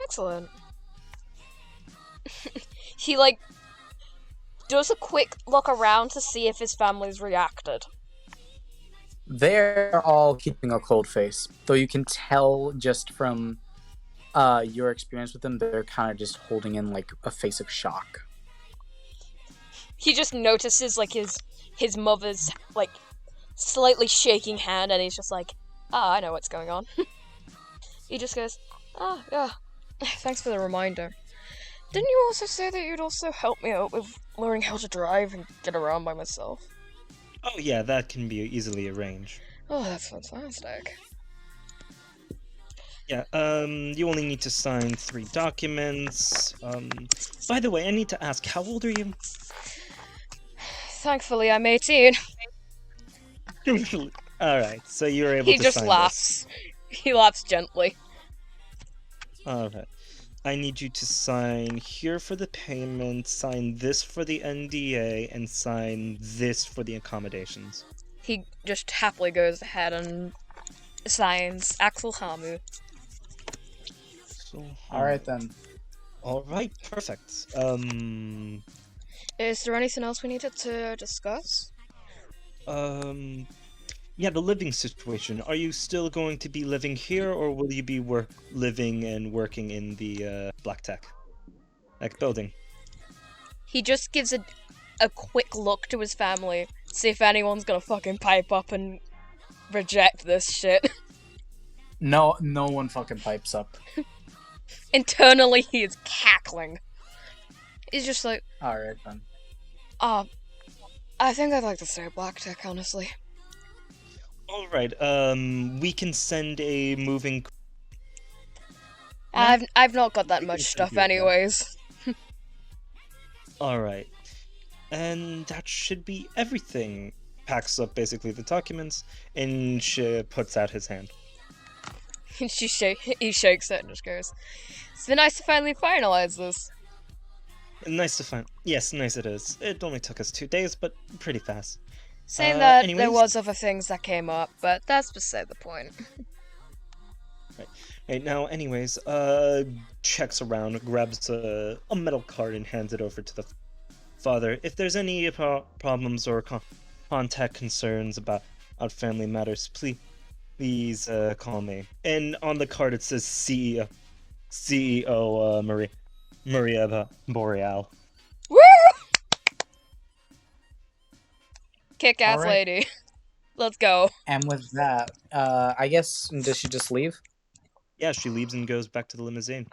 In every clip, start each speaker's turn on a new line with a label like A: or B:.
A: Excellent. He, like, does a quick look around to see if his family's reacted.
B: They're all keeping a cold face, though you can tell just from your experience with them, they're kind of just holding in like a face of shock.
A: He just notices, like, his mother's, like, slightly shaking hand, and he's just like, I know what's going on. He just goes, yeah, thanks for the reminder. Didn't you also say that you'd also help me out with learning how to drive and get around by myself?
C: Oh yeah, that can be easily arranged.
A: Oh, that's fantastic.
C: Yeah, you only need to sign 3 documents. By the way, I need to ask, how old are you?
A: Thankfully, I'm 18.
C: Alright, so you're able
A: He
C: to
A: just
C: sign
A: laughs. He laughs gently.
C: this. Alright. I need you to sign here for the payment, sign this for the NDA, and sign this for the accommodations.
A: He just happily goes ahead and signs Axel Hamu.
C: So,
B: Alright then.
C: Alright, perfect.
A: Is there anything else we needed to discuss?
C: Yeah, the living situation. Are you still going to be living here, or will you be living and working in the Black Tech building?
A: He just gives a quick look to his family, see if anyone's gonna fucking pipe up and reject this shit.
B: No one fucking pipes up.
A: Internally, he is cackling. He's just like,
B: Alright then.
A: I think I'd like to stay at Black Tech, honestly.
C: Alright, we can send a moving...
A: I've not got that
C: We
A: much
C: can
A: stuff
C: do that.
A: anyways.
C: Alright. And that should be everything. Packs up basically the documents, and puts out his hand.
A: He shakes it and just goes, it's been nice to finally finalize this.
C: Nice to find. Yes, nice it is. It only took us 2 days, but pretty fast.
A: Saying that there
C: anyways-
A: was other things that came up, but that's beside the point.
C: Right, now, anyways, checks around, grabs a metal card and hands it over to the father. If there's any problems or contact concerns about family matters, please call me. And on the card it says CEO Maria Boreal.
A: Woo! Kick-ass
B: Alright.
A: lady. Let's go.
B: And with that, I guess, does she just leave?
C: Yeah, she leaves and goes back to the limousine.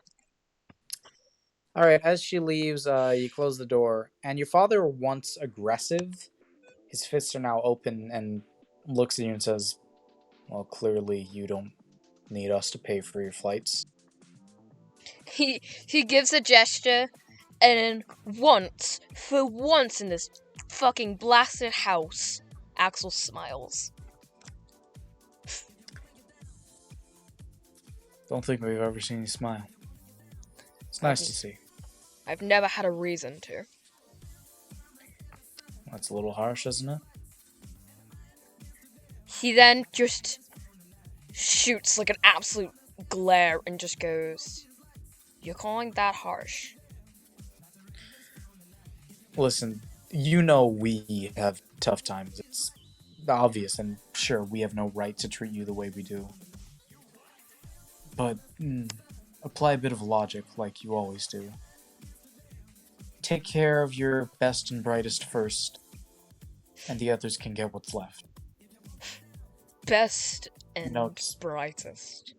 B: Alright, as she leaves, you close the door, and your father, once aggressive, his fists are now open and looks at you and says, well, clearly you don't need us to pay for your flights.
A: He gives a gesture, and for once in this fucking blasted house, Axel smiles.
B: Don't think we've ever seen you smile. It's nice to see.
A: I've never had a reason to.
B: That's a little harsh, isn't it?
A: He then just shoots like an absolute glare and just goes, you're calling that harsh?
B: Listen, you know we have tough times. It's obvious, and sure, we have no right to treat you the way we do. But apply a bit of logic like you always do. Take care of your best and brightest first, and the others can get what's left.
A: Best and
B: Notes.
A: brightest.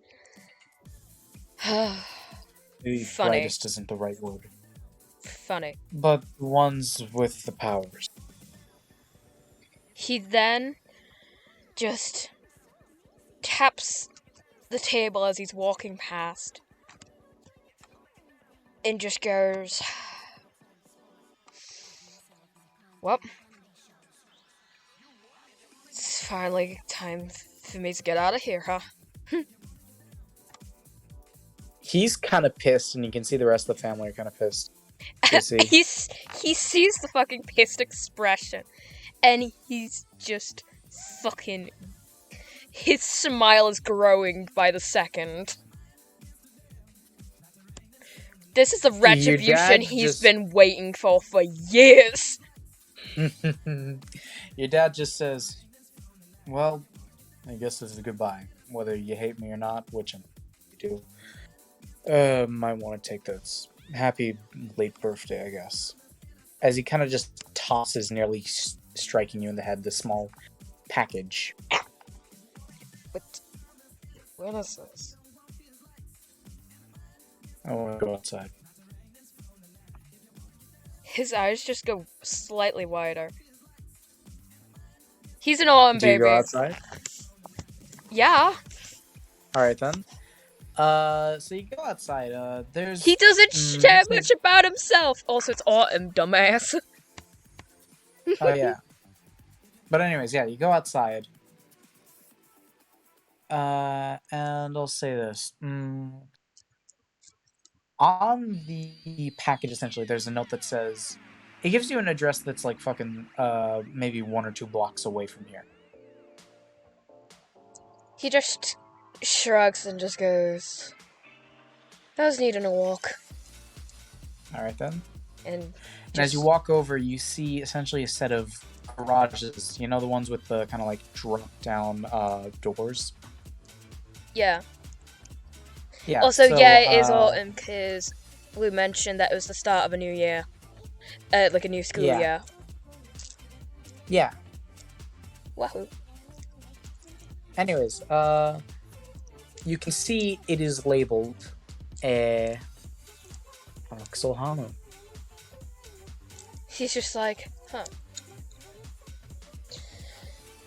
B: The
A: Funny.
B: brightest isn't the right word.
A: Funny.
B: But the ones with the powers.
A: He then just taps the table as he's walking past and just goes, well, it's finally time for me to get out of here, huh?
B: He's kind of pissed, and you can see the rest of the family are kind of pissed. You see?
A: He sees the fucking pissed expression, and he's just fucking... His smile is growing by the second. This is the
B: Your
A: retribution
B: dad
A: he's
B: just-
A: been waiting for years.
B: Your dad just says, "Well, I guess this is a goodbye. Whether you hate me or not, which you do, might want to take this. Happy late birthday, I guess." As he kind of just tosses, nearly striking you in the head, the small package.
A: What is this?
B: I want to go outside.
A: His eyes just go slightly wider. He's an autumn
B: Do you
A: baby.
B: go outside?
A: Yeah.
B: All right then. So you go outside. There's
A: He doesn't share
B: it's like-
A: much about himself. Also, it's autumn, dumbass.
B: Oh yeah. But anyways, yeah, you go outside. And I'll say this. On the package, essentially, there's a note that says, it gives you an address that's like fucking, maybe 1 or 2 blocks away from here.
A: He just shrugs and just goes, I was needing a walk.
B: Alright then.
A: And
B: as you walk over, you see essentially a set of garages. You know, the ones with the kind of like drop down, doors?
A: yeah.
B: Yeah.
A: Also,
B: so,
A: yeah, it is autumn because we mentioned that it was the start of a new year. Like a new school
B: Yeah.
A: year.
B: Yeah.
A: Wahoo.
B: Anyways, you can see it is labeled Solhano.
A: He's just like, huh.
B: Do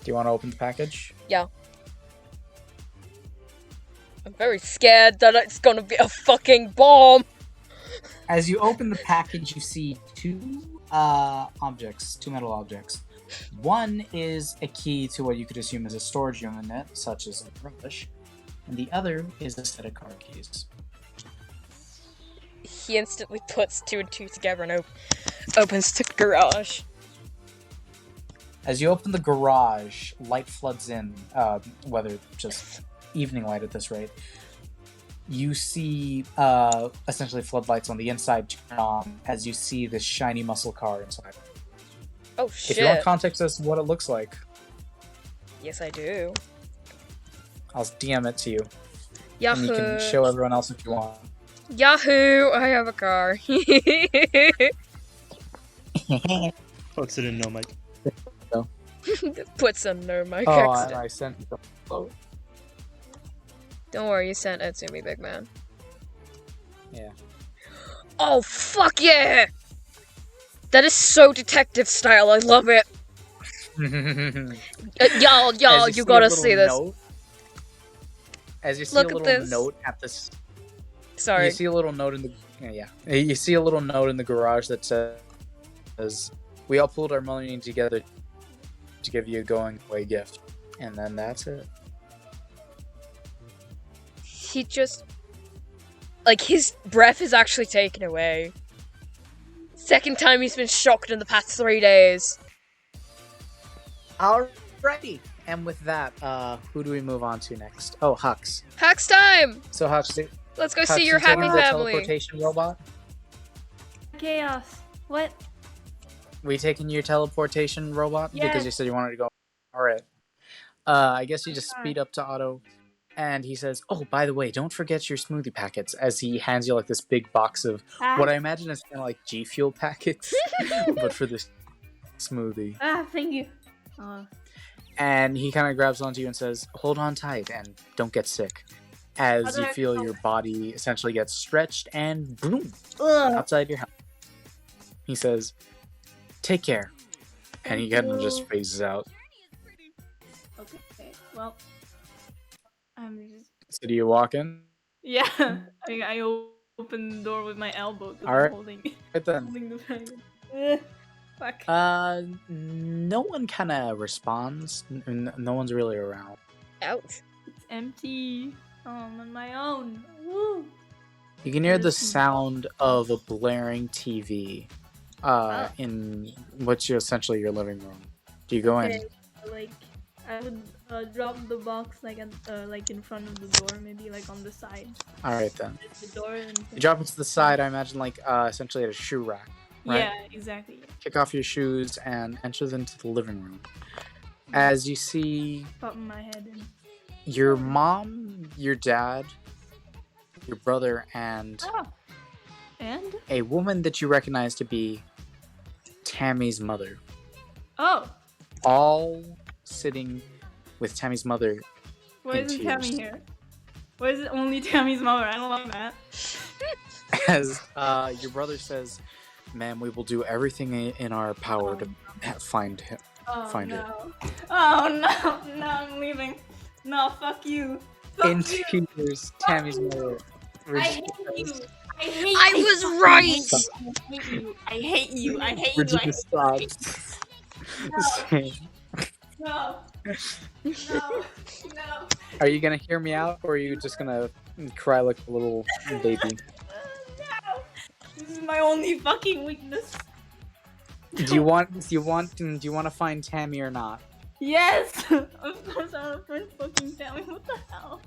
B: you want to open the package?
A: Yeah. I'm very scared that it's gonna be a fucking bomb.
B: As you open the package, you see 2 objects, 2 metal objects. One is a key to what you could assume is a storage unit, such as a brush, and the other is a set of car keys.
A: He instantly puts 2 and 2 together and opens the garage.
B: As you open the garage, light floods in, whether just evening light at this rate. You see essentially floodlights on the inside turn on as you see this shiny muscle car inside.
A: Oh shit.
B: If you want context as to what it looks like,
A: Yes, I do.
B: I'll DM it to you.
A: Yahoo.
B: And you can show everyone else if you want.
A: Yahoo! I have a car.
C: Puts it in no mic.
A: Put some no mic
B: Oh,
A: accident.
B: I sent it. Oh,
A: Don't worry, you sent it to me, big man.
B: yeah.
A: Oh, fuck yeah! That is so detective style, I love it. Y'all,
B: As
A: you
B: see
A: gotta
B: a
A: see
B: little
A: this.
B: note- as you see
A: Look
B: a
A: at
B: little
A: this.
B: note at this,
A: Sorry.
B: you see a little note in the You see a little note in the garage that says, "We all pulled our money together to give you a going away gift," and then that's it.
A: He just... Like, his breath is actually taken away. Second time he's been shocked in the past 3 days.
B: Alrighty. And with that, who do we move on to next? Oh, Hux.
A: Hacks time!
B: So Hux,
A: Let's go
B: Hux,
A: see your
B: you taking
A: happy
B: the
A: family.
B: teleportation robot?
D: Chaos. What?
B: We taking your teleportation robot because
D: Yes.
B: you said you wanted to go. All right. I guess you just
D: Okay.
B: speed up to Otto, and he says, "Oh, by the way, don't forget your smoothie packets." As he hands you like this big box of what I imagine is kind of like G Fuel packets, but for this smoothie.
D: Thank you.
B: And he kind of grabs onto you and says, "Hold on tight and don't get sick." As
D: How do
B: you
D: I
B: feel
D: feel?
B: your body essentially gets stretched and boom,
D: Ugh.
B: outside your house. He says, "Take care," and he kind of just
D: you.
B: phases out.
D: Okay. Well, I'm just.
B: So do you walk in?
D: Yeah. I open the door with my elbow. 'Cause
B: Alright.
D: I'm holding
B: Right then.
D: holding the dragon. Fuck.
B: No one kind of responds. No one's really around.
A: Ouch.
D: It's empty. I'm on my own. Woo.
B: You can hear the
D: There's-
B: sound of a blaring TV, in what's essentially your living room. Do you go in?
D: Okay, like I would drop the box like in front of the door, maybe like on the side.
B: All right then.
D: The door and
B: You drop it to the side. I imagine like essentially at a shoe rack. Right?
D: yeah, exactly.
B: Kick off your shoes and enter into the living room. As you see
D: Popping my head in.
B: your mom, your dad, your brother, and
D: Oh. And
B: a woman that you recognize to be Tammy's mother,
D: oh,
B: all sitting with Tammy's mother.
D: why
B: In
D: isn't
B: tears.
D: Tammy here? Why is it only Tammy's mother? I don't like that.
B: As your brother says, "Ma'am, we will do everything in our power to find him."
D: Oh
B: Find her.
D: no! Oh no! No, I'm leaving. No, fuck you. Fuck
B: In
D: you.
B: tears, Tammy's mother.
D: I hate you. I hate
A: I
D: you.
A: was
D: I
A: right!
D: hate you. I hate you. I hate you. I
B: Regina
D: hate
B: sobs. Saying,
D: No. No. No.
B: "Are you gonna hear me out, or are you just gonna cry like a little baby?"
D: No. This is my only fucking weakness.
B: Do you want to find Tammy or not?
D: Yes! Of course I want to find fucking Tammy. What the hell?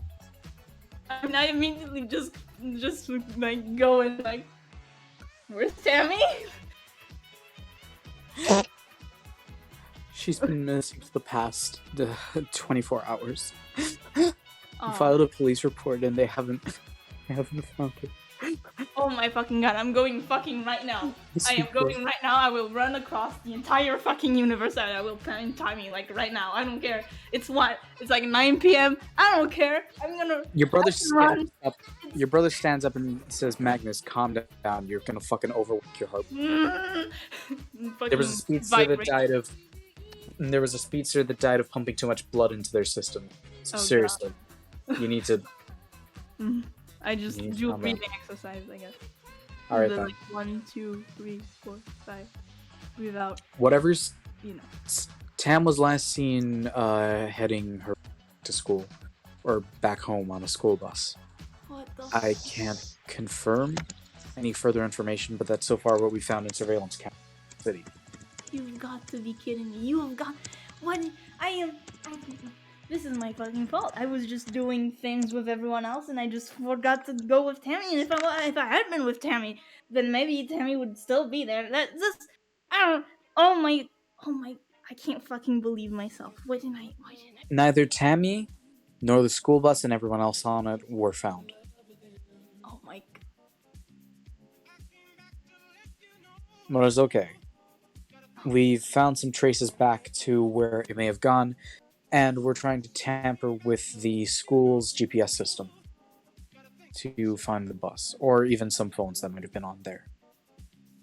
D: And I immediately just like go and like, where's Tammy?
B: She's been missing for the past 24 hours.
D: Aw.
B: Filed a police report and they haven't found her.
D: Oh my fucking god, I'm going fucking right now. I am going right now. I will run across the entire fucking universe and I will find Tammy like right now. I don't care. It's what? It's like 9 p.m. I don't care. I'm gonna
B: Your brother
D: run.
B: stands up. Your brother stands up and says, "Magnus, calm down. You're gonna fucking overwork your heart." There was a speedster that died of. There was a speedster that died of pumping too much blood into their system. So
D: Oh,
B: seriously, you need to.
D: I just
B: You need to
D: do
B: calm down.
D: breathing exercise, I guess.
B: All right
D: The,
B: then.
D: like 1, 2, 3, 4, 5. Without,
B: Whatever's.
D: you know.
B: Tam was last seen heading her to school, or back home on a school bus.
D: What the
B: I can't confirm any further information, but that's so far what we found in surveillance cam city.
D: You've got to be kidding me. You have got. What? This is my fucking fault. I was just doing things with everyone else and I just forgot to go with Tammy. And if I had been with Tammy, then maybe Tammy would still be there. That's just. I don't. Oh my. I can't fucking believe myself. Why didn't I?
B: Neither Tammy nor the school bus and everyone else on it were found.
D: Oh my.
B: But it's okay. We've found some traces back to where it may have gone, and we're trying to tamper with the school's GPS system to find the bus, or even some phones that might have been on there.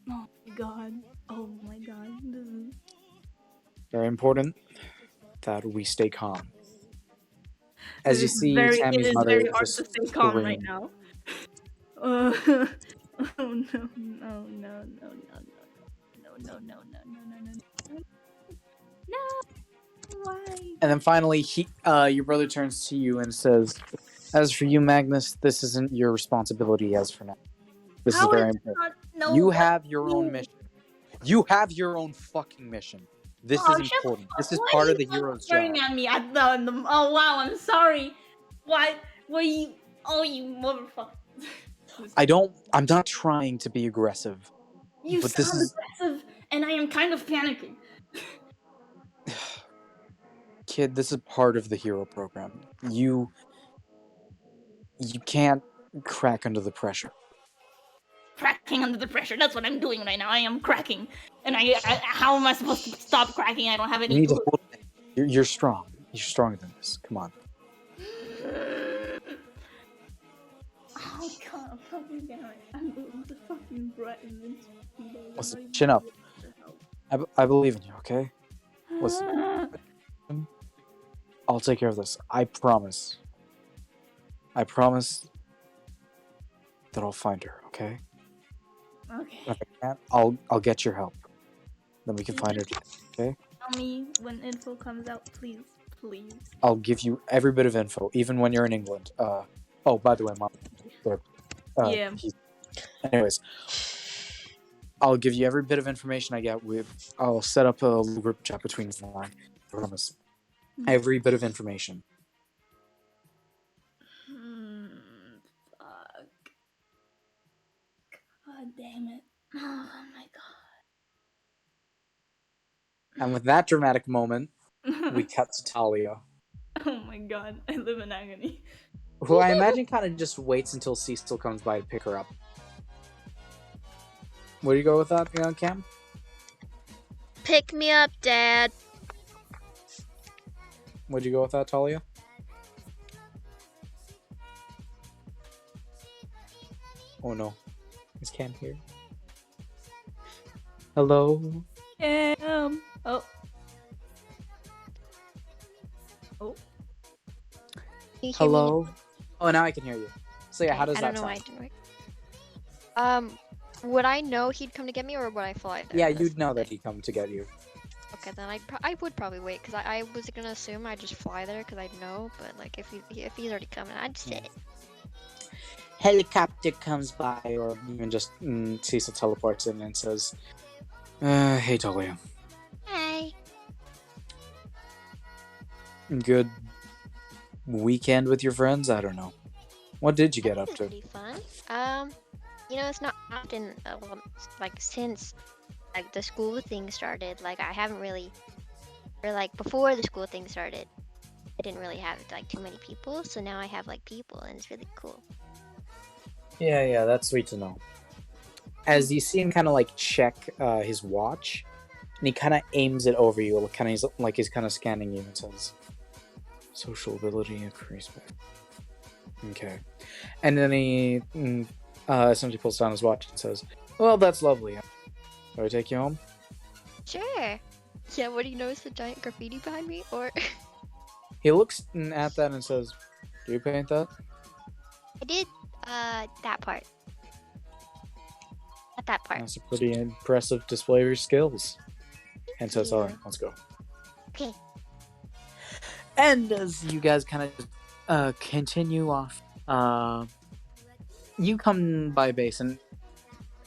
D: Oh my god. Oh my god. This is.
B: Very important that we stay calm. As you
D: It is
B: see,
D: very,
B: Tammy's
D: it is
B: mother
D: very hard
B: just
D: to stay calm right
B: screamed.
D: now. Oh no, no, no, no, no, no, no, no, no. Why?
B: And then finally, your brother turns to you and says, "As for you, Magnus, this isn't your responsibility as for now. This
D: How
B: is very
D: is
B: important.
D: not, no,
B: You
D: what-
B: have your own mission. You have your own fucking mission. This
D: Oh,
B: is
D: shut the
B: important. This
D: fuck-
B: is
D: why
B: part
D: are
B: of the
D: you fucking
B: hero's
D: staring
B: job."
D: at me at the oh wow, I'm sorry. Why were you you motherfucker.
B: I'm not trying to be aggressive.
D: You
B: But
D: sound
B: this is-
D: aggressive and I am kind of panicking.
B: Kid, this is part of the hero program. You can't crack under the pressure.
D: Cracking under the pressure. That's what I'm doing right now. I am cracking. And I how am I supposed to stop cracking? I don't have
B: You
D: any
B: need to hold it. You're strong. You're stronger than this. Come on.
D: Oh god, fucking damn it. I'm going to fucking brat Invincible.
B: Listen, chin up. I believe in you, okay? Listen. I'll take care of this. I promise. I promise that I'll find her, okay?
D: Okay.
B: If I can't, I'll get your help. Then we can find her together, okay?
D: Tell me when info comes out, please. Please.
B: I'll give you every bit of info, even when you're in England. Oh, by the way, Mom. There.
D: Yeah.
B: Anyways, I'll give you every bit of information I get. I'll set up a little group chat between us. I promise. Every bit of information.
D: Fuck. God damn it. Oh my
B: And with that dramatic moment,
D: god.
B: we cut to Talia,
D: Oh my god. I live in agony.
B: who I imagine kind of just waits until Cecil comes by to pick her up. Where do you go with that, Cam?
A: Pick me up, Dad.
B: Where'd you go with that, Talia? Oh no. Is Cam here? Hello?
D: Cam. Oh. Oh.
A: Can you hear me?
B: Hello? Oh, now I can hear you. So yeah,
A: Okay,
B: how does
A: I
B: that
A: don't know why
B: sound?
A: it didn't work. Would I know he'd come to get me, or would I fly there?
B: Yeah,
A: That's
B: you'd
A: the
B: know that
A: thing.
B: he'd come to get you.
A: Okay, then I would probably wait, because I was gonna assume I'd just fly there, because I'd know, but like if he's already coming, I'd sit.
B: Helicopter comes by, or even just Cecil teleports in and says, hey Talia.
A: Hi.
B: Good weekend with your friends? I don't know. What did you get up
A: That was
B: to?
A: pretty fun. It's not often, like since like the school thing started, like I haven't really, or like before the school thing started, I didn't really have like too many people, so now I have like people, and it's really cool.
B: Yeah, that's sweet to know. As you see him kind of like check his watch, and he kind of aims it over you, he's kind of scanning you and says, "Social ability increased." Okay, and then he essentially pulls down his watch and says, "Well, that's lovely. Do I take you home?"
A: Sure. Yeah. What do you notice the giant graffiti behind me, or?
B: He looks at that and says, "Do you paint that?"
A: I did that part. Not that part.
B: That's a pretty impressive display of your skills. And says,
A: Yeah.
B: "All right, let's go."
A: Okay.
B: And as you guys kind of continue off, you come by base, and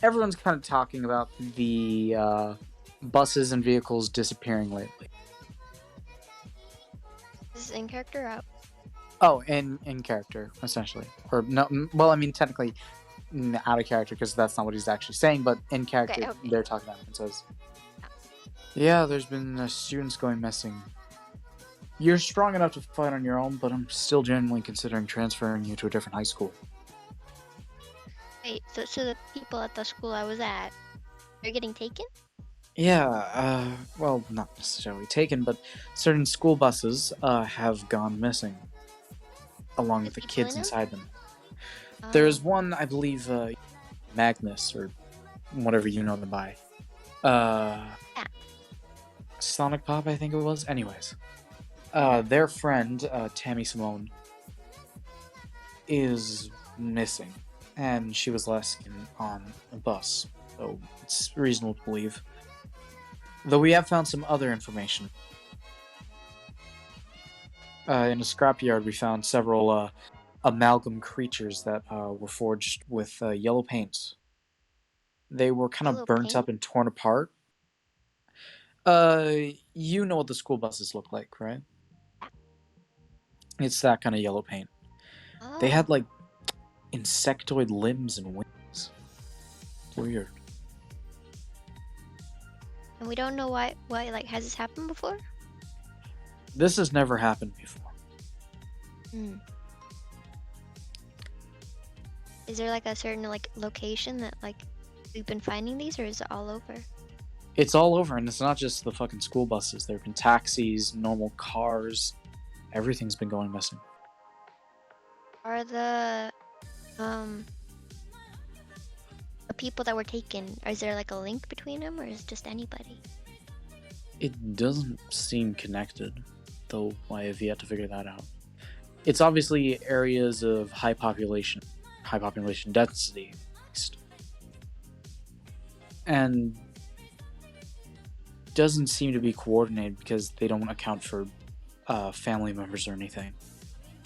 B: everyone's kind of talking about the buses and vehicles disappearing lately.
A: This is in character or out?
B: Oh, in character, essentially. Or no, well, I mean, technically out of character, because that's not what he's actually saying, but in character,
A: Okay.
B: they're talking about it and says, "Yeah, there's been students going missing. You're strong enough to fight on your own, but I'm still genuinely considering transferring you to a different high school."
A: Wait, so the people at the school I was at, they're getting taken?
B: Yeah, well, not necessarily taken, but certain school buses have gone missing, along with the
A: People
B: kids
A: in 'em?
B: inside them.
A: Oh.
B: There's one, I believe, Magnus, or whatever you know them by. Sonic Pop, I think it was. Anyways, their friend, Tammy Simone, is missing, and she was last seen on a bus, so it's reasonable to believe. Though we have found some other information. In a scrapyard, we found several amalgam creatures that were forged with yellow paint. They were kind of
A: Yellow
B: burnt
A: paint?
B: up and torn apart. You know what the school buses look like, right? It's that kind of yellow paint.
A: Oh.
B: They had like insectoid limbs and wings. Weird.
A: And we don't know why, like, has this happened before?
B: This has never happened before.
A: Is there like a certain like location that like we've been finding these, or is it all over?
B: It's all over, and it's not just the fucking school buses. There have been taxis, normal cars. Everything's been going missing.
A: Are the people that were taken, is there like a link between them, or is it just anybody?
B: It doesn't seem connected, though I have yet to figure that out. It's obviously areas of high population density, at least. And doesn't seem to be coordinated because they don't account for family members or anything,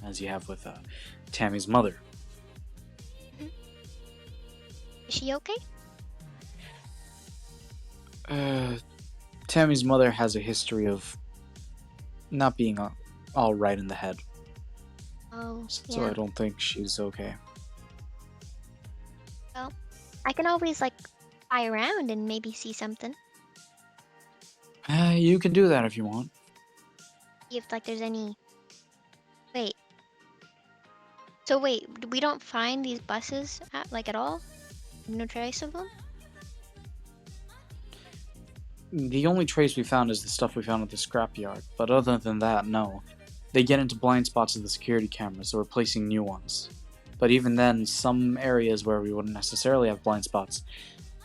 B: as you have with Tammy's mother.
A: Is she okay?
B: Tammy's mother has a history of not being all right in the head.
E: Oh,
B: So
E: yeah.
B: I don't think she's okay.
E: I can always like fly around and maybe see something.
B: You can do that if you want.
E: See if like there's any. Wait. So wait, we don't find these buses at all? No trace of them?
B: The only trace we found is the stuff we found at the scrapyard, but other than that, no. They get into blind spots of the security cameras, so we're placing new ones. But even then, some areas where we wouldn't necessarily have blind spots,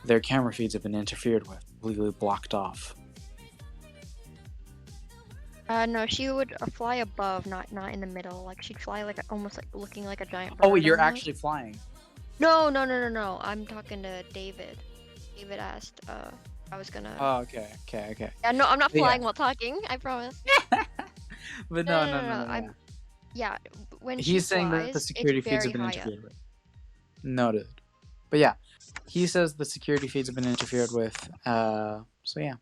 B: their camera feeds have been interfered with, completely blocked off.
E: No, she would fly above, not in the middle. Like she'd fly like almost like looking like a giant bird.
B: Oh, you're
E: almost.
B: actually flying.
E: No. I'm talking to David. David asked, I was gonna.
B: Oh, okay.
E: Yeah, no, I'm not
B: Yeah.
E: flying while talking. I promise.
B: But
E: No.
B: no.
E: Yeah, when
B: He's
E: she
B: saying
E: flies,
B: that the security
E: it's
B: feeds
E: very
B: have been
E: high
B: interfered with. Noted. But yeah, he says the security feeds have been interfered with. So yeah.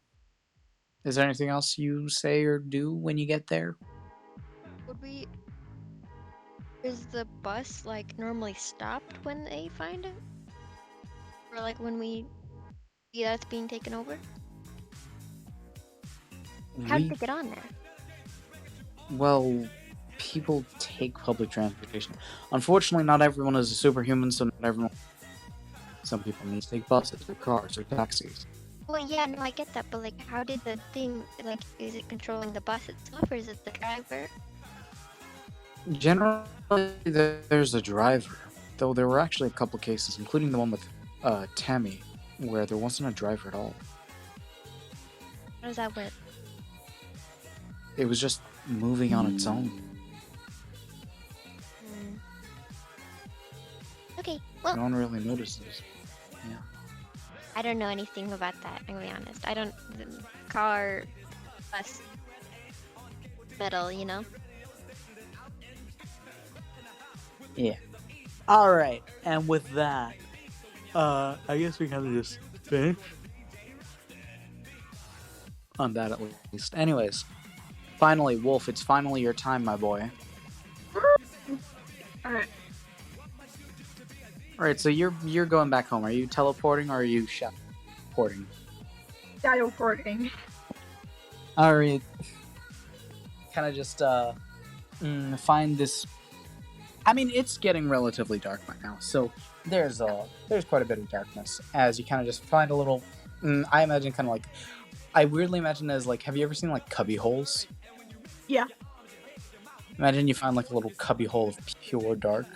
B: Is there anything else you say or do when you get there?
E: Would we? Is the bus like normally stopped when they find it, or like when we see that it's being taken over? How did
B: We
E: they get on there?
B: Well, people take public transportation. Unfortunately, not everyone is a superhuman, so not everyone. Some people need to take buses or cars or taxis.
E: Well, yeah, no, I get that, but like, how did the thing, like, is it controlling the bus itself, or is it the driver?
B: Generally, there's a driver, though there were actually a couple cases, including the one with Tammy, where there wasn't a driver at all.
E: How does that work?
B: It was just moving on its own.
E: Hmm. Okay, well,
B: No one really notices. Yeah.
E: I don't know anything about that, I'm gonna be honest. I don't, car, bus, metal, you know?
B: Yeah. All right, and with that, I guess we kind of just finish on that at least. Anyways, finally, Wolf, it's finally your time, my boy.
A: Alright.
B: All right, so you're going back home. Are you teleporting or are you porting?
A: Teleporting.
B: All right. Kind of just find this. I mean, it's getting relatively dark by now, so there's quite a bit of darkness as you kind of just find a little. I imagine kind of like, I weirdly imagine as like, have you ever seen like cubby holes?
A: Yeah.
B: Imagine you find like a little cubby hole of pure dark.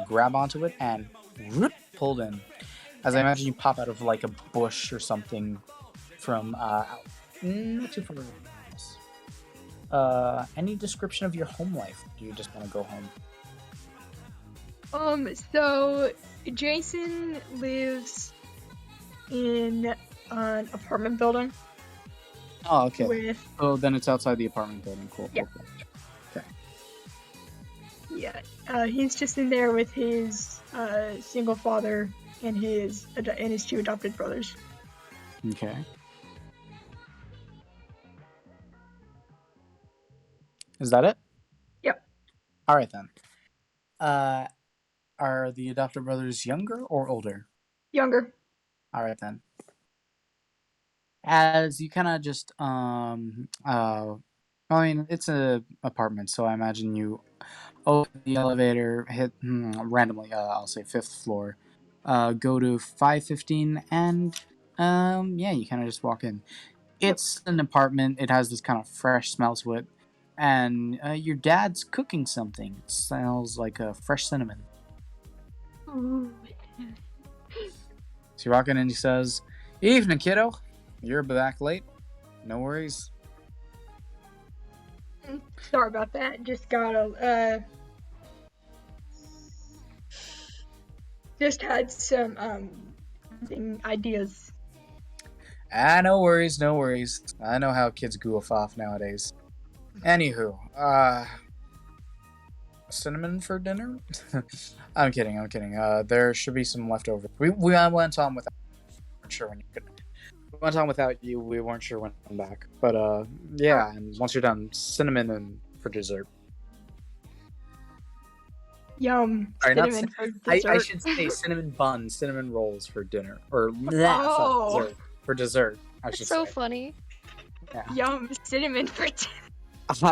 B: Grab onto it and pulled in. As I imagine you pop out of like a bush or something from not too far away. Any description of your home life? Do you just want to go home?
A: So Jason lives in an apartment building
B: Oh, okay.
A: with
B: Oh, then it's outside the apartment building. Cool.
A: Yeah.
B: Cool.
A: he's just in there with his single father and his two adopted brothers.
B: Okay. Is that it?
A: Yep.
B: All right then. Are the adopted brothers younger or older?
A: Younger.
B: All right then. As you kind of just I mean, it's a apartment, so I imagine you open the elevator, hit randomly. I'll say 5th floor. Go to 515, and yeah, you kind of just walk in. It's an apartment. It has this kind of fresh smell to it, and your dad's cooking something. It smells like a fresh cinnamon.
A: Ooh.
B: So you walk in, and he says, "Evening, kiddo. You're back late. No worries."
A: Sorry about that. Just got just had some ideas.
B: No worries, no worries. I know how kids goof off nowadays. Anywho, cinnamon for dinner? I'm kidding. There should be some leftover. We went on without. I'm sure when you could went on without you. We weren't sure when to come back, but yeah. And once you're done, cinnamon and for dessert.
F: Yum.
B: Sorry, not
F: Cinnamon for
B: I
F: dessert.
B: should say cinnamon buns, cinnamon rolls for dinner, or
F: Oh.
B: for dessert. I should
E: It's so
B: say.
E: funny.
F: Yum. Cinnamon for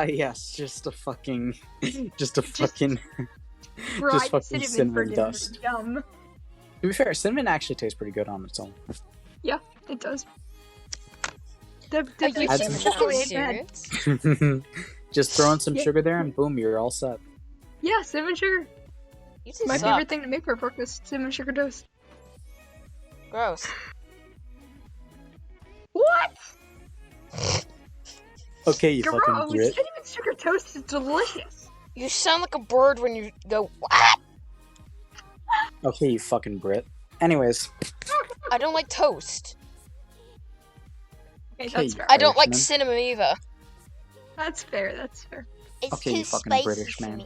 B: Yes, just a fucking
F: fried
B: fucking
F: cinnamon,
B: cinnamon
F: for dinner.
B: dust.
F: Yum.
B: To be fair, cinnamon actually tastes pretty good on its own.
F: It does. The
A: Are you
B: Add
F: cinnamon
B: some
F: actually
A: fucking
F: ain't bad.
A: serious?
B: Just throw in some
F: Yeah.
B: sugar there, and boom, you're all set.
F: Yeah, cinnamon sugar.
A: You two
F: My
A: suck.
F: favorite thing to make for breakfast, cinnamon sugar toast.
A: Gross.
F: What?
B: Okay, you fucking
F: Gross!
B: Brit.
F: Cinnamon sugar toast is delicious.
A: You sound like a bird when you go, "What?"
B: Okay, you fucking Brit. Anyways,
A: I don't like toast.
F: Okay,
B: Okay,
F: that's
B: you
F: fair.
A: I don't like
B: Irishman.
A: cinnamon either.
F: That's fair. That's fair.
A: It's
B: Okay, you fucking British man.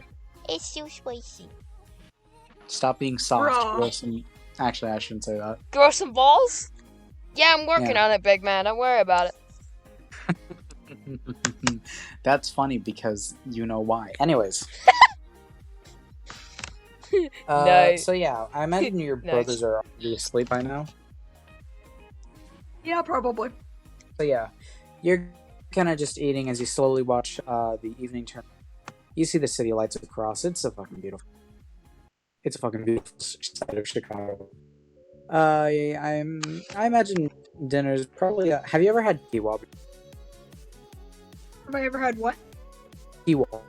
A: It's too spicy.
B: Stop being soft.
F: Bruh.
B: Grow some... Actually, I shouldn't say that.
A: Grow some balls? Yeah, I'm working
B: Yeah.
A: on it, big man. Don't worry about it.
B: That's funny because you know why. Anyways.
A: Nice.
B: So yeah, I imagine your
A: Nice.
B: brothers are already asleep by now.
F: Yeah, probably.
B: So yeah, you're kind of just eating as you slowly watch the evening turn. You see the city lights across. It's a fucking beautiful. It's a fucking beautiful side of Chicago. I imagine dinner's probably. Have you ever had kiwa?
F: Have I ever had what?
B: Kiwa.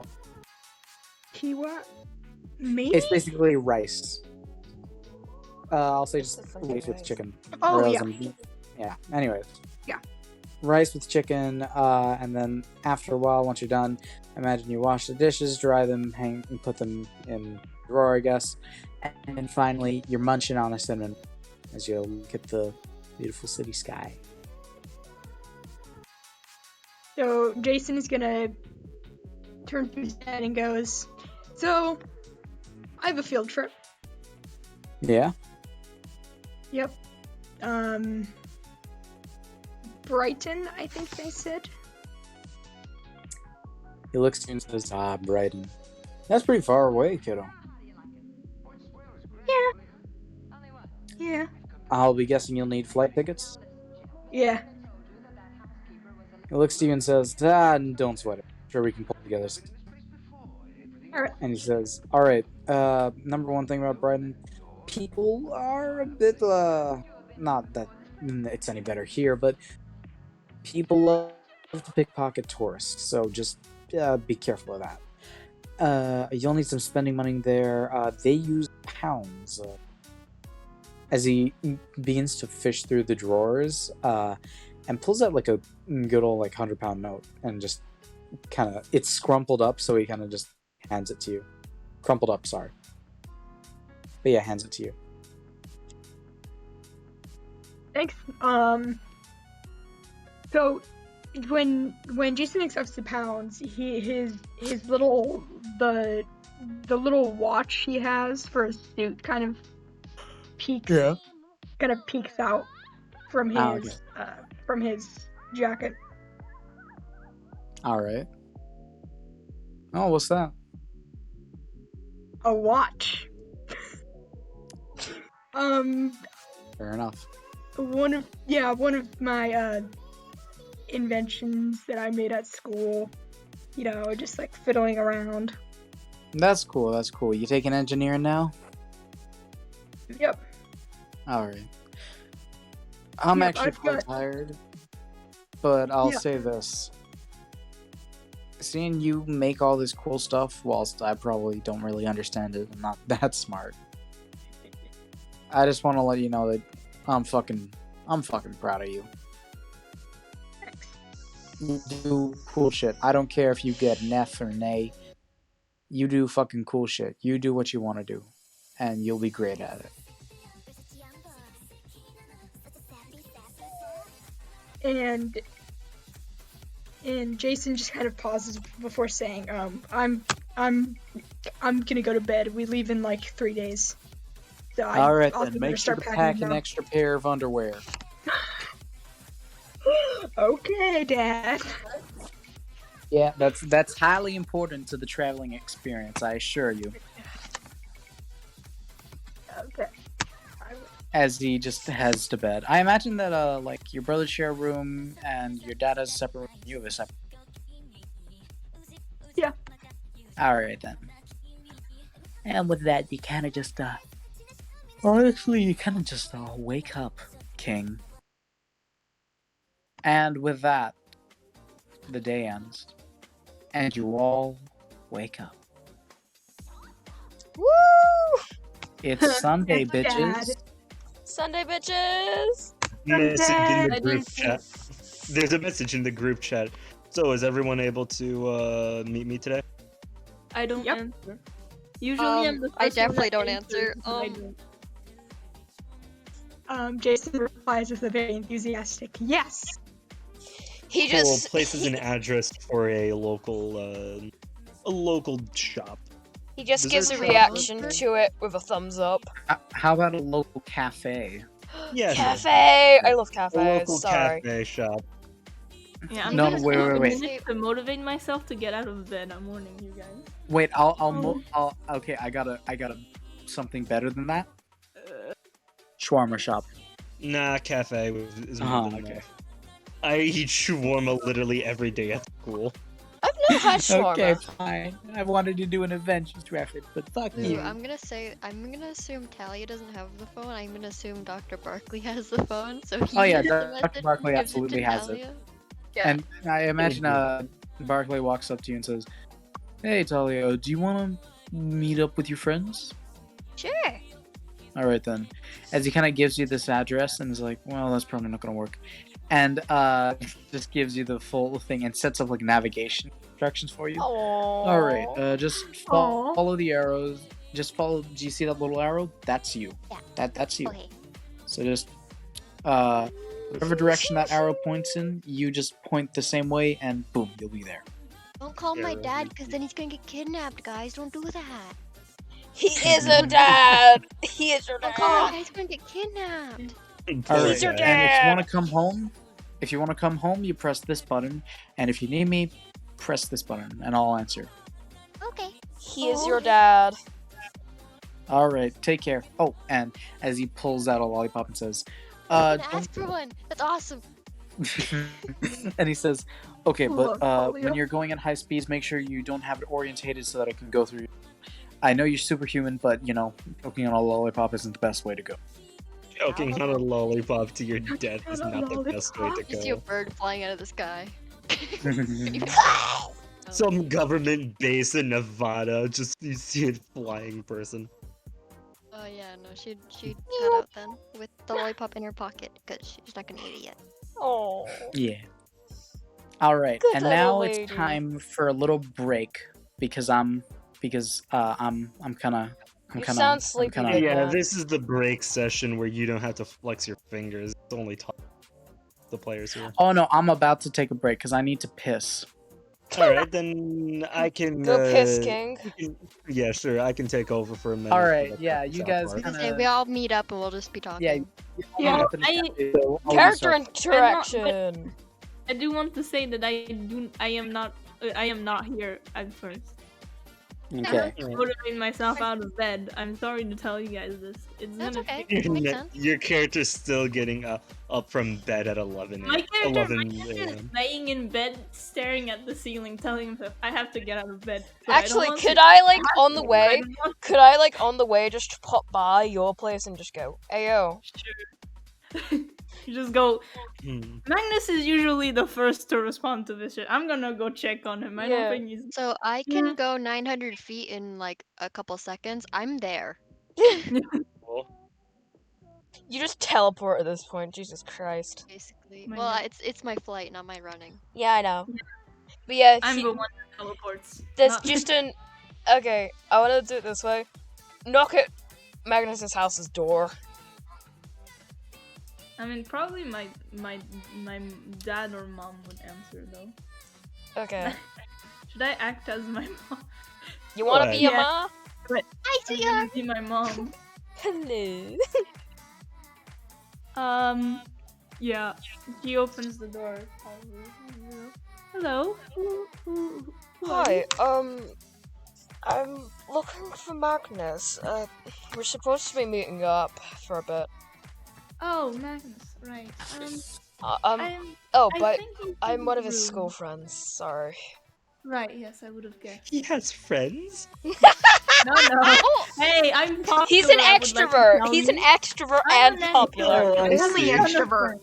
F: Kiwa? Maybe?
B: It's basically rice. I'll say just
A: What's the fucking
B: rice with
A: rice?
B: chicken.
F: Oh,
B: Or else
F: yeah.
B: Yeah. Anyways.
F: Yeah.
B: Rice with chicken, and then after a while, once you're done, imagine you wash the dishes, dry them, hang, and put them in the drawer, I guess, and then finally you're munching on a cinnamon as you look at the beautiful city sky.
F: So Jason is gonna turn to his head and goes, "So, I have a field trip.
B: Yeah.
F: Yep. Brighton, I think they said.
B: He looks to you and says, Brighton. That's pretty far away, kiddo.
F: Yeah.
B: I'll be guessing you'll need flight tickets.
F: Yeah.
B: He looks to you and says, don't sweat it. Sure, we can pull together.
F: Alright.
B: And he says, alright, number one thing about Brighton, people are a bit, not that it's any better here, but people love to pickpocket tourists, so just be careful of that. You'll need some spending money there. They use pounds. As he begins to fish through the drawers, and pulls out like a good old like 100-pound note, and just kind of it's scrumpled up, so he kind of just hands it to you. Crumpled up, sorry. But yeah, hands it to you.
F: Thanks. So when Jason accepts the pounds, his little the little watch he has for his suit kind of peeks out from his
B: okay.
F: From his jacket.
B: All right. Oh, what's that?
F: A watch.
B: Fair enough.
F: One of my inventions that I made at school. You know, just like fiddling around.
B: That's cool. That's cool. You taking engineering now?
F: Yep.
B: All right. I'm
F: Yep,
B: actually
F: I've
B: quite
F: got-
B: tired, but I'll
F: Yeah.
B: say this. Seeing you make all this cool stuff, whilst I probably don't really understand it, I'm not that smart. I just want to let you know that I'm fucking proud of you. You do cool shit. I don't care if you get an F or an A. You do fucking cool shit. You do what you want to do, and you'll be great at it.
F: And Jason just kind of pauses before saying, I'm gonna go to bed. We leave in like 3 days. So
B: All right,
F: also
B: then.
F: better
B: Make sure
F: start
B: to
F: packing
B: pack an
F: now.
B: extra pair of underwear.
F: Okay, Dad.
B: Yeah, that's highly important to the traveling experience, I assure you.
F: Okay.
B: As he just heads to bed. I imagine that like your brothers share a room and your dad has a separate room, you have a separate.
F: Yeah.
B: Alright then. And with that you kinda just honestly you kinda just wake up, King. And with that, the day ends. And you all wake up.
A: Woo!
B: It's Sunday,
F: It's Dad.
B: bitches.
A: Sunday, bitches.
C: Message in the
D: I
C: group
D: didn't see
C: chat. There's a message in the group chat. So is everyone able to meet me today?
D: I don't
F: Yep.
D: answer. Usually I'm the
E: I
D: first one
E: definitely
D: that
E: don't
D: answers,
E: answer.
D: but I don't.
F: Jason replies with a very enthusiastic yes.
A: He
C: Cool.
A: just
C: Places an address for a local shop.
A: he just
C: Does
A: gives
C: it
A: a
C: have
A: reaction
E: a-
A: to it with a thumbs up.
B: How about a local cafe?
C: Yeah, sure.
A: Cafe. I love
C: A
A: cafes.
C: local
A: Sorry.
C: cafe shop.
D: Yeah,
E: No,
D: I'm
E: wait,
D: gonna
E: wait, wait.
D: minutes to motivate myself to get out of bed. I'm warning you guys.
B: Wait, okay, I got something better than that. Shawarma shop.
C: Nah, cafe is more than
B: okay.
C: enough. I eat shawarma literally every day at school.
A: I've never had shawarma.
B: Okay, fine. I wanted to do an Avengers reference, but fuck
E: Ooh,
B: you.
E: I'm gonna assume Talia doesn't have the phone. I'm gonna assume Dr. Barkley has the phone, so he
B: Oh yeah,
E: gets the
B: Dr.
E: message
B: Barkley
E: and gives
B: absolutely
E: to
B: has it.
E: Talia.
B: And I imagine Barkley walks up to you and says, "Hey Talia, do you want to meet up with your friends?"
E: Sure.
B: All right then. As he kind of gives you this address and is like, "Well, that's probably not gonna work," and just gives you the full thing and sets up like navigation instructions for you.
A: Aww.
B: All right, just follow the arrows. Just follow. Do you see that little arrow? That's you.
E: Yeah.
B: That's you.
E: Okay.
B: So just whatever direction that arrow points in, you just point the same way, and boom, you'll be there.
E: Don't call my
C: Arrow
E: dad, because then he's gonna get kidnapped, guys. Don't do that.
A: He is a dad. He is your
E: Don't call my
A: dad.
E: dad. He's gonna get kidnapped.
B: All right,
A: He's your
B: and if you
A: dad.
B: want to come home, you press this button, and if you need me, press this button, and I'll answer.
E: Okay.
A: He is your dad.
B: All right, take care. Oh, and as he pulls out a lollipop and says,
E: I'm gonna ask for one. That's awesome.
B: and he says, "Okay, but
F: Love
B: when
F: polio.
B: you're going at high speeds, make sure you don't have it orientated so that I can go through. I know you're superhuman, but you know, choking on a lollipop isn't the best way to go."
C: Joking on a lollipop to your death is not the best way to
E: You see a
C: go.
E: bird flying out of the sky.
C: Some government base in Nevada, just you see a flying person.
E: Oh yeah, no, she'd cut out then with the lollipop in her pocket because she's not gonna eat it yet.
A: Oh.
B: Yeah. All right,
A: Good
B: and
A: little
B: now
A: lady.
B: it's time for a little break because I'm kind of
A: You sound sleepy,
B: kinda-
A: big
C: Yeah,
A: man.
C: this is the break session where you don't have to flex your fingers. It's only the players here.
B: Oh no, I'm about to take a break because I need to piss.
C: All right, then I can
A: Go piss, King.
C: Yeah, sure. I can take over for a minute.
B: All
C: for
B: right,
C: the
B: yeah,
C: South
B: you
C: Park.
B: guys
E: I was gonna say,
B: kinda-
E: we all meet up and we'll just be talking.
B: Yeah,
F: Yeah,
B: I'll meet up in the
D: I-
B: cafe, so I'll
A: Character
B: restart.
A: interaction.
D: I do want to say that I am not here at first.
B: Okay.
D: Motivating myself out of bed. I'm sorry to tell you guys this. It's
E: That's
D: gonna
E: okay.
D: take-
E: That makes sense.
C: Your character's still getting up from bed at 11
D: My character is
C: a.m.
D: laying in bed, staring at the ceiling, telling himself, "I have to get out of bed." But I don't
A: Actually,
D: want
A: could
D: to.
A: I like on the
D: I
A: way?
D: don't want
A: Could I like on the way just pop by your place and just go, "Ayo."
D: to. You just go.
C: Hmm.
D: Magnus is usually the first to respond to this shit. I'm gonna go check on him. I
A: Yeah.
D: don't think he's.
E: So I can go 900 feet in like a couple seconds. I'm there.
C: Cool.
A: You just teleport at this point. Jesus Christ.
E: Basically.
D: My
E: Well,
D: God.
E: it's my flight, not my running.
A: Yeah, I know. But yeah,
D: I'm the one that teleports.
A: there's
D: not-
A: just an. Okay, I want to do it this way. Knock at Magnus's house's door.
D: I mean, probably my dad or mom would answer though.
A: Okay.
D: Should I act as my mom?
A: You want to be a
D: Yeah.
A: ma?
E: Hi,
D: I'm
E: sweetheart.
D: gonna be my mom.
A: Hello.
D: Yeah, he opens the door. Hello. Who are you?
A: Hi, I'm looking for Magnus. We're supposed to be meeting up for a bit.
D: Oh, Magnus. Right. I'm.
A: Oh,
D: I
A: but
D: think he's
A: I'm
D: in
A: one
D: his
A: of his
D: room.
A: school friends. Sorry.
D: Right. Yes, I would have guessed.
C: He has friends?
D: No, no. Hey, I'm popular.
A: He's an
D: I would like to
A: extrovert.
D: tell
A: He's an
D: you.
A: extrovert
D: I'm
A: and
D: an
A: popular.
C: Oh, I
F: Only
C: see.
F: extrovert.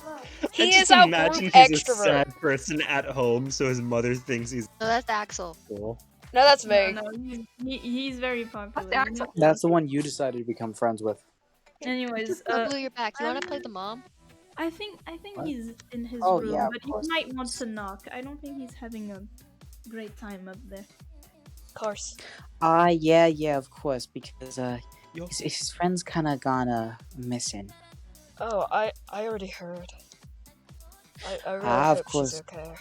C: I
A: He
C: just
A: is our group
C: imagine he's a
A: extrovert.
C: sad person at home, so his mother thinks he's
E: So that's Axel.
C: cool.
A: No, that's
D: No,
A: me.
D: no, he's very popular.
F: That's Axel.
B: That's the one you decided to become friends with.
D: Anyways,
E: Oh, Blue, you're back. You want to play the mom?
D: I think
B: What?
D: he's in his
B: Oh,
D: room,
B: yeah, of
D: but he
B: course.
D: might want to knock. I don't think he's having a great time up there.
A: Of course.
G: Yeah, of course, because
C: Yo.
G: his friend's kind of gone missing.
A: Oh, I already heard. I really
G: Of
A: hope
G: course.
A: she's okay.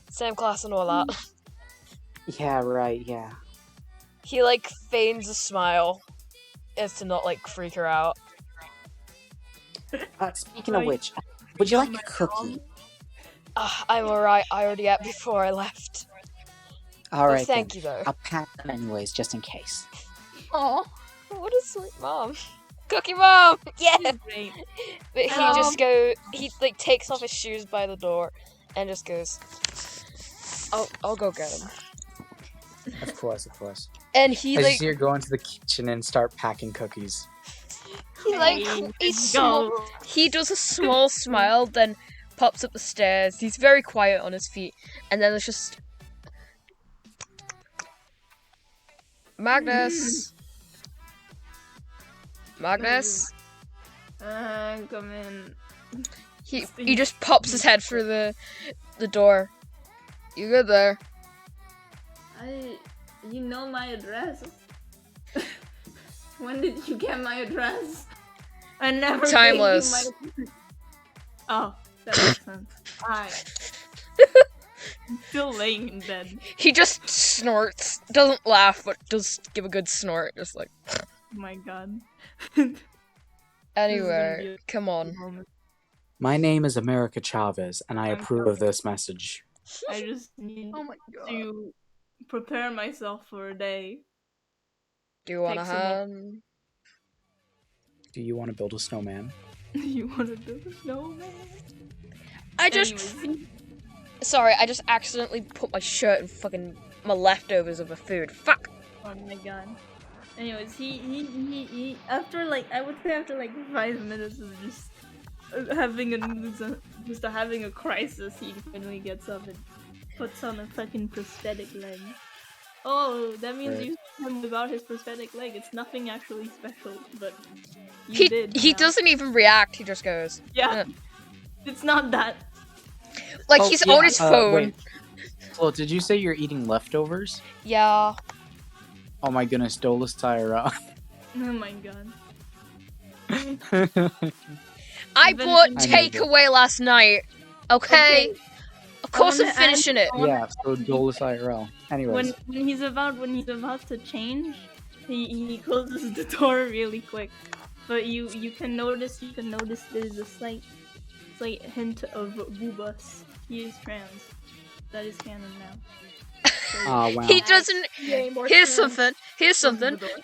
A: Same class and all that.
G: Yeah, right, yeah.
A: He like feigns a smile as to not like freak her out.
G: Speaking of which, would you like a
D: my
G: cookie?
A: I'm alright. I already ate before I left.
G: All right,
A: Thank
G: then.
A: you though.
G: I'll pack them anyways, just in case.
F: Aw.
A: What a sweet mom. Cookie mom! Yeah!
D: He's great.
A: But he like takes off his shoes by the door and just goes, I'll go get him.
B: Of course, of course.
A: And he
B: I
A: like,
B: just see her go into the kitchen and start packing cookies.
A: he like, he does a small smile, then pops up the stairs. He's very quiet on his feet. And then there's just, Magnus. Magnus.
D: Come in.
A: He just pops his head through the door. You good there?
D: You know my address. When did you get my address? I never gave
A: Timeless.
D: you my. Oh, that makes sense. I'm still laying in bed.
A: He just snorts. Doesn't laugh, but does give a good snort. Just like,
D: Oh my god.
A: anyway,
D: be
A: come on.
D: Moment.
B: My name is America Chavez, and I
D: I'm
B: approve of this message.
D: I just need
F: Oh my god.
D: to prepare myself for a day.
A: Do you want a
D: Take some more-
A: hand?
B: Do you want to build a snowman?
D: You wanna build a snowman?
A: I just,
D: Anyways,
A: sorry, I just accidentally put my shirt in fucking my leftovers of the food. Fuck.
D: oh my god. Anyways, he after like I would say after like 5 minutes of just having a crisis, he finally gets up and puts on a fucking prosthetic leg. Oh, that means
B: Right.
D: you see him without his prosthetic leg. It's nothing actually special, but you
A: He
D: did.
A: he
D: now.
A: doesn't even react. He just goes.
D: Yeah, it's not that.
A: Like
B: Oh,
A: he's
B: yeah,
A: on his phone.
B: Wait. Flo, did you say you're eating leftovers?
A: Yeah.
B: Oh my goodness, Dolus Tyra.
D: Oh my god.
A: I
D: Even-
A: bought
B: I knew
A: takeaway last night. Okay. Of course I'm
D: wanna
A: finishing it.
B: Yeah, so Dolus IRL. Anyways,
D: When he's about to change, he closes the door really quick. But you can notice there's a slight hint of boobus. He is trans. That is canon now. So,
B: wow.
A: He doesn't.
F: Yay, more
A: Here's
F: trans.
A: something. Here's
D: closes the
A: something.
D: door.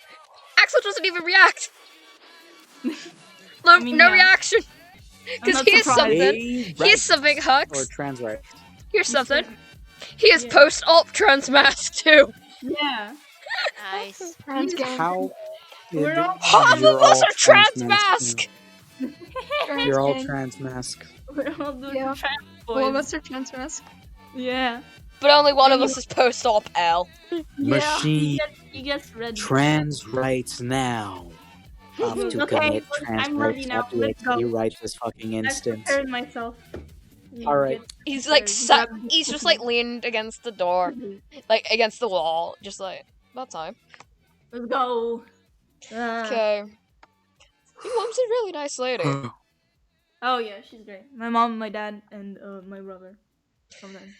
A: Axel doesn't even react. No,
D: I mean,
A: no
D: yeah.
A: reaction.
D: I'm
A: Because
D: not
A: here's
D: surprised.
A: something. Here's something,
B: Or
A: Hux.
B: trans right.
A: Here's something. He is
D: Yeah.
A: post-op trans mask too.
D: Yeah.
E: Nice.
F: Trans gang.
B: How?
D: We're
B: did-
D: all-
A: Half
B: you're
A: of us
B: all
A: are trans
B: mask.
A: mask.
B: You're all
F: gang.
B: trans mask.
D: We're all doing
F: Yeah.
D: trans
F: All of
D: boys.
F: us are trans mask.
D: Yeah.
A: But only one of us is post-op L.
B: Machine
D: He gets red.
B: trans rights now. Have to
D: Okay,
B: commit
D: look,
B: trans
D: I'm ready
B: rights
D: now. Let's go.
B: activity right this fucking
D: I've
B: instant.
D: prepared myself.
B: Alright.
A: He's like
D: Grab the
A: he's just like leaned against the door, like against the wall, just like about time.
D: Let's go.
A: Okay. Your mom's a really nice lady.
D: Oh yeah, she's great. My mom, my dad, and my brother. Sometimes.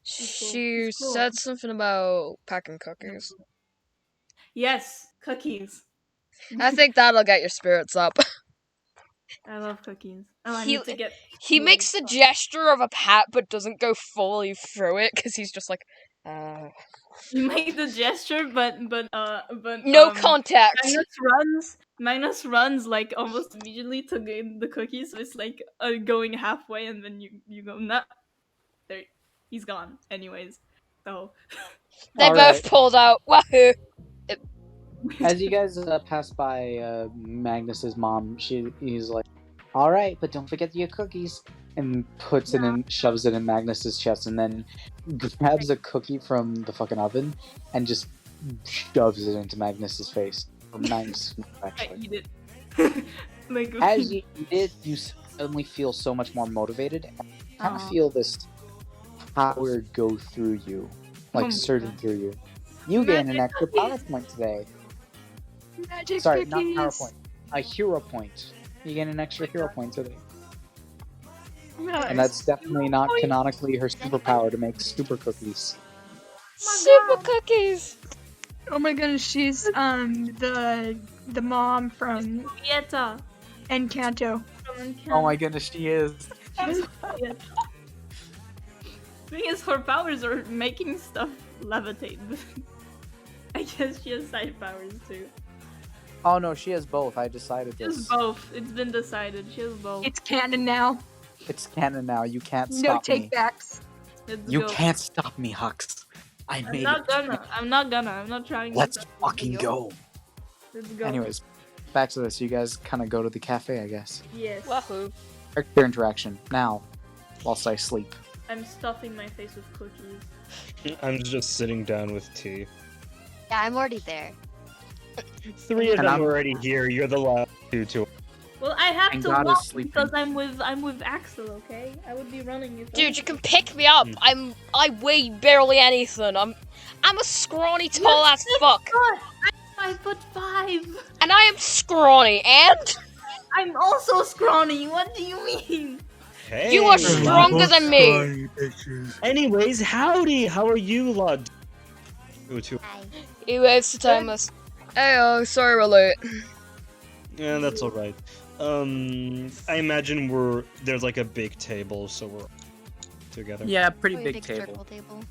A: She
D: She's cool.
A: said something about packing cookies.
D: Yes, cookies.
A: I think that'll get your spirits up.
D: I love cookies. Oh, I
A: He-
D: need to get.
A: He makes the gesture of a pat, but doesn't go fully through it because he's just like,
D: You make the gesture, but
A: no contact.
D: Magnus runs like almost immediately to get the cookies. So it's like going halfway, and then you go nah. There, he's gone. Anyways, so
A: They
B: All
A: both
B: right.
A: pulled out. Wahoo!
B: As you guys pass by Magnus's mom, he's like, "All right, but don't forget your cookies," and puts it in, shoves it in Magnus's chest, and then grabs a cookie from the fucking oven and just shoves it into Magnus's face. Or Magnus's mouth,
D: I
B: actually.
D: eat it. Like
B: As you eat it, you suddenly feel so much more motivated. And you kind of feel this power go through you, like
D: Oh my
B: surging
D: God.
B: through you. You gain an
D: Magic
B: extra
D: cookies.
B: power point today.
F: Magic
B: Sorry,
F: cookies.
B: not PowerPoint. A hero point. You get an extra hero point today.
F: Nice.
B: And that's definitely not canonically her superpower to make super cookies.
A: Super cookies.
F: Oh my goodness, she's the mom from
D: Pieta
F: Encanto.
D: from Encanto.
B: Oh my goodness, she is.
D: Yeah. Thing is, her powers are making stuff levitate. I guess she has side powers too.
B: Oh no, she has both. I decided
D: She has
B: this.
D: both. It's been decided. She has both.
F: It's canon now.
B: It's canon now. You can't
F: No
B: stop me.
F: takebacks.
D: Let's
B: You
D: go.
B: can't stop me, Hux. I
D: I'm
B: made
D: not
B: it.
D: gonna. I'm not gonna. I'm not trying. to
B: Let's
D: stop you.
B: fucking go.
D: Let's go.
B: Anyways, back to this. You guys kind of go to the cafe, I guess.
D: Yes.
A: Wahoo!
B: Character interaction now, whilst I sleep.
D: I'm stuffing my face with cookies.
C: I'm just sitting down with tea.
E: Yeah, I'm already there.
C: 3 of
B: And
C: them
B: I'm-
C: are already here. You're the last two.
D: Well, I have
B: And
D: to
B: God is
D: walk
B: sleeping.
D: because I'm with Axel. Okay, I would be running if.
A: Dude, you can pick me up. I weigh barely anything. I'm a scrawny, tall ass fuck,
D: I'm 5'5".
A: and I am scrawny. And
D: I'm also scrawny. What do you mean?
C: Hey.
A: you are stronger than me.
C: Anyways, howdy. How are you, lad?
E: Hi.
A: He waves to Thomas. Hey, sorry we're late.
C: Yeah, that's all right. I imagine there's like a big table, so we're together.
B: Yeah, pretty
E: Probably a
B: big
E: circle
B: table.
E: table.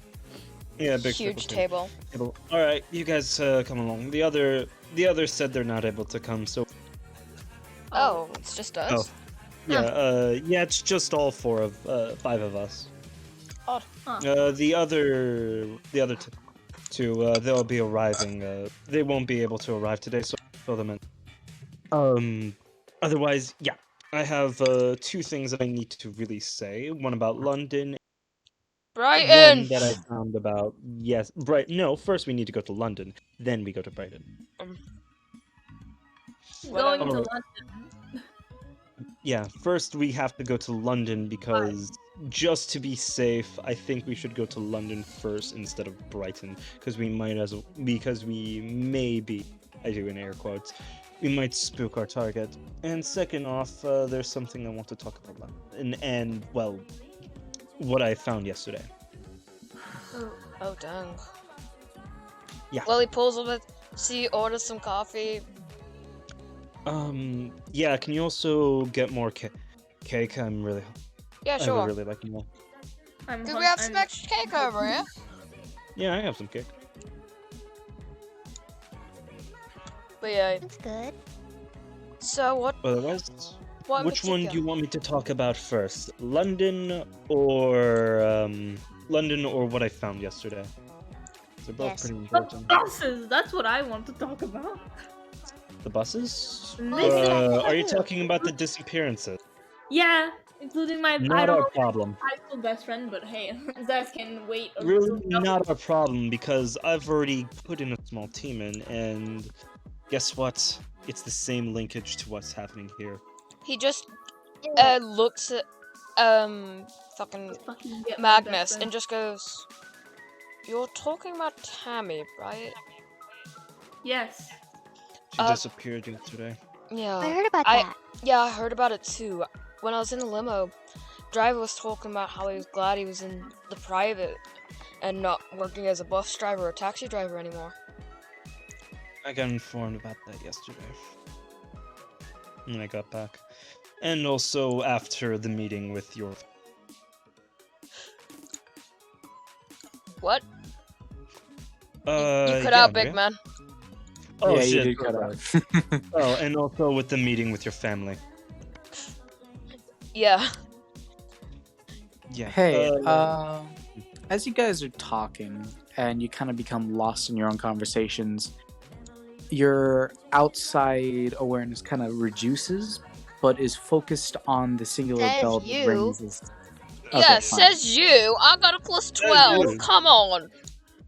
C: Yeah, big
A: Huge
C: table.
A: table.
C: All right, you guys come along. The others said they're not able to come, so
A: Oh, it's just us.
C: yeah, it's just all 5 of us.
A: Odd.
C: The other two, they'll be arriving. They won't be able to arrive today, so I'll fill them in. Otherwise, yeah, I have 2 things that I need to really say. One about London.
A: Brighton.
C: One that I found about No, first we need to go to London, then we go to Brighton.
A: Whatever.
D: Going to
C: Alright.
D: London.
C: Yeah, first we have to go to London because just to be safe, I think we should go to London first instead of Brighton because we may be, I do in air quotes, we might spook our target. And second off, there's something I want to talk about, and well, what I found yesterday.
A: Oh dang.
C: Yeah.
A: Well, he pulls up. See, orders some coffee.
C: Yeah, can you also get more cake? I'm really,
A: Yeah,
C: I
A: sure.
C: would really like more.
A: Do we have some extra cake over here?
C: Yeah, I have some cake.
A: But yeah.
E: That's good.
A: So what?
C: Otherwise,
A: What in
C: which one do you
A: particular?
C: want me to talk about first? London or what I found yesterday? They're both
E: Yes.
C: pretty
D: The
C: important.
D: buses. That's what I want to talk about.
C: The buses?
D: Listen.
C: Are you talking about the disappearances?
D: Yeah, including my
C: Not our problem.
D: high school best friend. But hey, Zaz can wait.
C: Really not our problem because I've already put in a small team in, and guess what? It's the same linkage to what's happening here.
A: He just looks at fucking
D: Fucking get my best
A: Magnus
D: friend.
A: and just goes, "You're talking about Tammy, right?"
D: Yes.
C: She
A: Uh,
C: disappeared yesterday.
A: Yeah.
E: I heard about
A: I-
E: that.
A: Yeah, I heard about it too. When I was in the limo, driver was talking about how he was glad he was in the private and not working as a bus driver or taxi driver anymore.
C: I got informed about that yesterday. when I got back. And also after the meeting with your...
A: What? You cut
C: yeah,
A: out, big
C: Maria?
A: man.
C: Oh,
B: yeah,
C: shit.
B: you did cut out.
C: Oh, and also with the meeting with your family.
A: Yeah.
C: Yeah.
B: Hey, as you guys are talking and you kind of become lost in your own conversations, your outside awareness kind of reduces, but is focused on the singular
E: Says
B: bell that
E: you.
B: rings. Okay,
A: Yeah,
B: fine.
A: says you. I got a plus 12.
C: you.
A: Come on.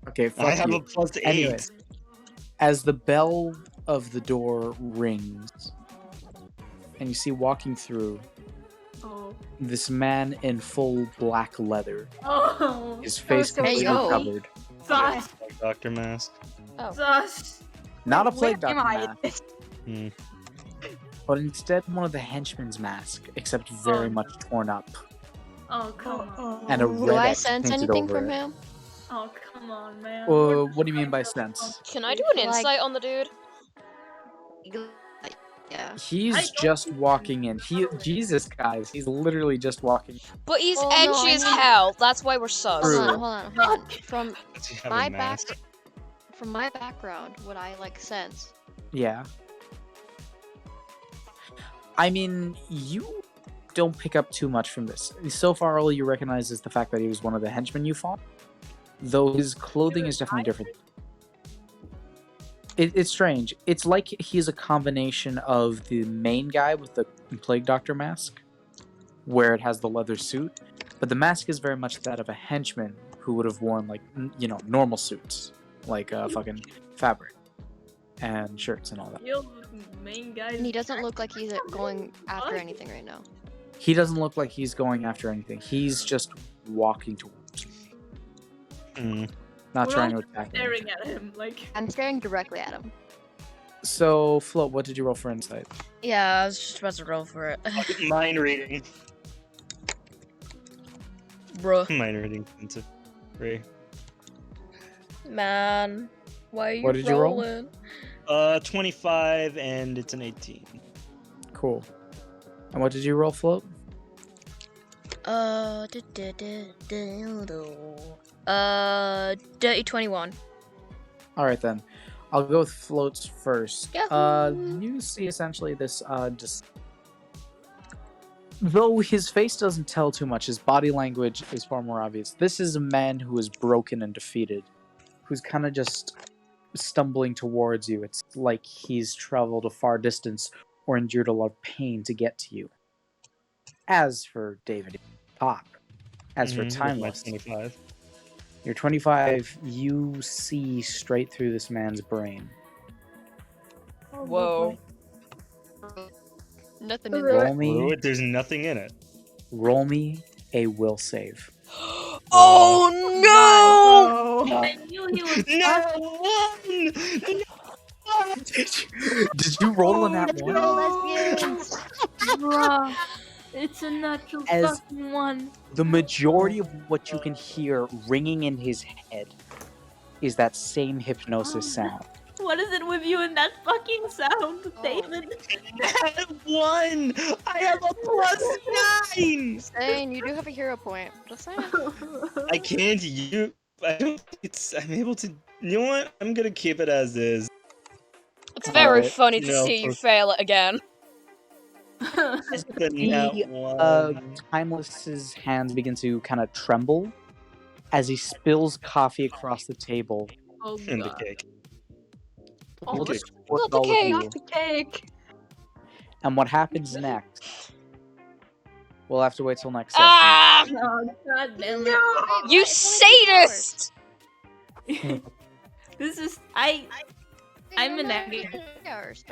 B: Okay, fuck
C: I have
B: you.
C: a plus 8.
B: Anyway, as the bell of the door rings, and you see walking through
D: Oh.
B: this man in full black leather,
D: Oh.
B: his face
F: so
B: completely
E: yo.
B: covered.
D: Sus.
C: Dr. Mask.
A: Oh.
D: Sus.
B: Not a
F: Where
B: plague
F: am
B: doctor
F: I?
B: mask,
C: Hmm.
B: but instead one of the henchman's mask, except very
D: Oh.
B: much torn up,
D: Oh, come on.
B: and a
E: Do
B: red
E: I
B: X
E: sense
B: painted
E: anything
B: over
E: from
B: it.
E: him?
D: Oh, come on, man.
B: What do you mean by sense?
A: Can I do an
E: Like-
A: insight on the dude?
E: Yeah.
D: I
B: He's
D: don't
B: just
D: think-
B: walking in. Jesus, guys, he's literally just walking.
A: But he's
E: Well, no,
A: edgy
E: I
A: as
E: mean-
A: hell. That's why we're sus.
B: True.
E: Hold on. From
C: Does he have
E: my
C: a mask?
E: from my background, what I sense.
B: Yeah. I mean, you don't pick up too much from this. So far, all you recognize is the fact that he was one of the henchmen you fought, though his clothing is definitely different. It's strange. It's like he's a combination of the main guy with the Plague Doctor mask, where it has the leather suit, but the mask is very much that of a henchman who would have worn, like, normal suits, like fucking fabric and shirts and all that.
D: Yo, main guy.
E: And he doesn't look like he's going after anything right now.
B: He doesn't look like he's going after anything. He's just walking towards you,
C: Hmm.
B: not
D: We're
B: trying to
D: all
B: attack him.
D: staring at him like.
E: I'm staring directly at him.
B: So, Flo, what did you roll for insight?
A: Yeah, I was just about to roll for it.
C: Mind reading.
A: Bruh.
C: Mind reading into Ray.
A: Man. Why are you
B: What did you roll?
A: rolling?
C: 25 and it's an 18.
B: Cool. And what did you roll, Flo?
A: Dirty 21.
B: All right then, I'll go with floats first.
A: Yahoo!
B: You see essentially this just. Though his face doesn't tell too much, his body language is far more obvious. This is a man who is broken and defeated, who's kind of just stumbling towards you. It's like he's traveled a far distance or endured a lot of pain to get to you. As for David Pop, as for
C: Mhm, with my
B: Timeless,
C: 25.
B: you're 25, you see straight through this man's brain.
A: Whoa.
E: Nothing in
B: Roll
E: there.
B: me,
C: There's nothing in it.
B: roll me a will save.
A: Oh no!
D: I knew he was.
C: No!
B: Did you roll on that one?
E: Lesbians.
D: Bruh. It's a natural
B: As-
D: fucking one.
B: The majority of what you can hear ringing in his head is that same hypnosis sound.
D: What is it with you and that fucking sound, David?
C: That one! I have a +9!
E: Saying you do have a hero point. Just saying.
C: I can't use. I don't. I'm able to. You know what? I'm gonna keep it as is.
A: It's very
B: Alright.
A: funny to
C: No,
A: see you
C: for-
A: fail it again.
C: The nat one.
B: Timeless's hands begin to kind of tremble as he spills coffee across the table.
D: Oh
C: And the
D: god.
C: cake.
D: Oh,
B: He'll
C: Okay.
B: just support
A: Not the
B: all of
A: cake.
B: you.
F: Not the cake.
B: And what happens next? We'll have to wait till next session.
A: Ah!
D: oh god damn it.
F: No.
A: You sadist!
D: This is I'm an agony.
E: Hours.